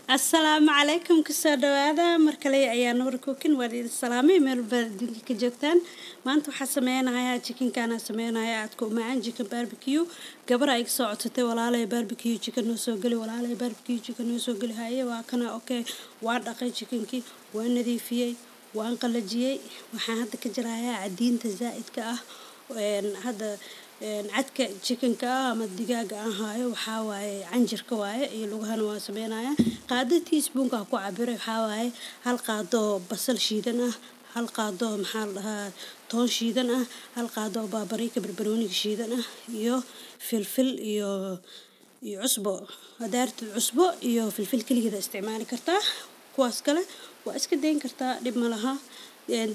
السلام عليكم كسر هذا مركلي أيان نوركوكن وليد السلامي ميل بدون كجوتان ما أنتم حسمين هاي تشيكن كان سمين هاي عندكم معن تشيكن باربيكيو قبل أيك صعدتي ولا على باربيكيو تشيكن نسوقلي ولا على باربيكيو تشيكن نسوقلي هاي وكنا أوكي وارد أقي تشيكن كي وأنا فيه وأنقلجيه وحنا كجرايا عدين تزايد كأه هذا عدك chicken ka ama digaaga aan haayo waxa waaye canjirka waaye iyo lugahana waa sameynaya qaado teaspoon ka ku cabiray waxa waaye hal qaado basal shiidan ah hal qaado maxaa la dhahaa toon shiidan ah hal qaado baabarika barbarooni shiidan ah iyo filfil iyo cusbo hadaarto cusbo iyo filfil kaliya isticmaali kartaa kuwaas kale waa iska deyn kartaa dib ma laha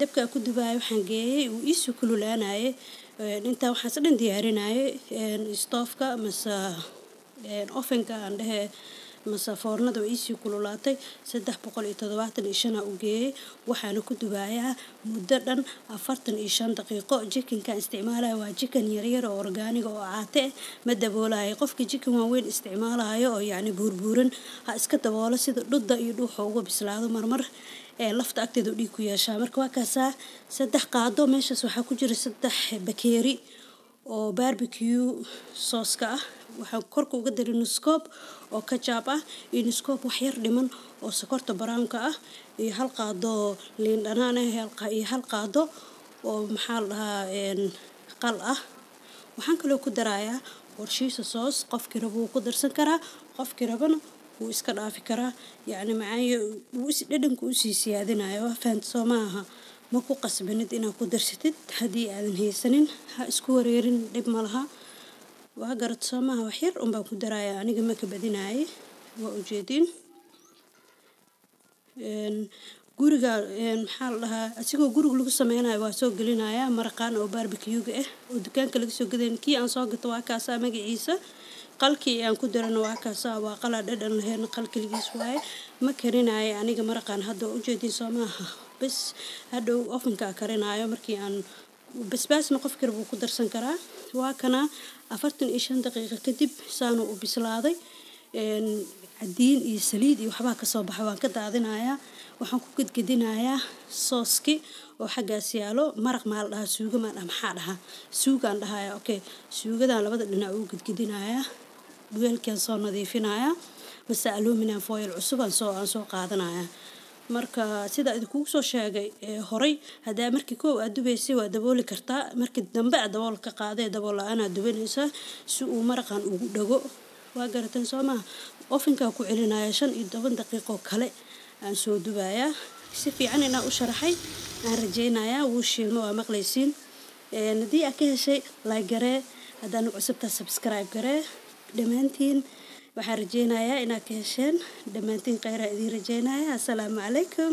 dabka ku dubaayo waxaan geeyay uu isu kululaanaayay inta waxaan sadhan diyaarinaayay stoofka masa ovenka aan dhahe masa foornada isu kululaatay 375 u geeyay waxaana ku dubaayaa muddo dhan 45 daqiiqo chickenka isticmaalayo waa chicken yar oo organic oo caate ma daboolayo qofkii chicken weyn isticmaalayo oo yaani buurbuuran ha iska daboolo sida dhudda iyo dhuuxa uga bislaado marmar lafta agteedu dhiig ku yeeshaa marka waa kaasa 3 qaado meeshaas waxa ku jira 3 bakeeri oo barbecue sauce ka ah waxa korka uga daray nuskoob oo ketchup ah iyo nuskoob wax yar dhiman oo sokorta brown ka ah iyo hal qaado liin dhanaan ah iyo hal qaado oo maxaa la dhahaa qal ah waxaan kale ku darayaa warshiisa sauce qofkii rabo ku darsan karaa qofkii rabana wuu iska dhaafi karaa yaani macaayo wuu is dhadhanku u sii siyaadinayo faant Soomaha ma ku qasbanid inaad ku darsatid hadii aadan haysanin ha isku wareerin dib ma laha waa garad Soomaha wax yar baan ku darayaa aniga ma ka badinaayay waa u jeedin guriga maxaa la dhahaa asigoo guriga lagu sameeynayo waa soo gelinayaa maraqaan oo barbecue ah oo dukaanka laga soo gaday kii aan soo gato waa kaasa magaciisa qalkii aan ku darano waa kaasa waa qala dhadhan lahayn qalkiligiis waaye ma karinayo aniga maraqaan hadda u jeedin Soomaha bas hadhow ovenka karinayo markii aan basbaasna qofkii rabo ku darsan karaa waa kana 45 daqiiqo kadib saanu u bislaaday cadiin iyo saliid iyo waxba ka soo baxay waan ka daadinayaa waxaan ku gadgadinayaa sooski oo xagaas yaalo maraq maal dhaha suuga ma maxaa dhaha suugaan dhahayaa okay suugada labada dhinac u gadgadinayaa weelkan soo nadiifinayaa mase aluminum foil cusub aan soo qaadanayaa marka sida idinku soo sheegay horay hadaa markii koow aad dubaysay waa dabooli kartaa markii dambe aad dabool ka qaaday dabool la'aan aad dubanaysaa si uu maraqan ugu dhago waa garatan Soomaha ovenka ku celinaya 15 daqiiqo kale aan soo dubayaa si fiican inaan u sharaxay aan rajaynayaa wuu shiilmo waa maqlaysiin hadii aad ka heshay like garee hadaan cusubta subscribe garee dhamaantiin waxaan rajaynayaa inaad ka hesheen dhamaantiin khayr idin rajaynayaa assalaamu calaykum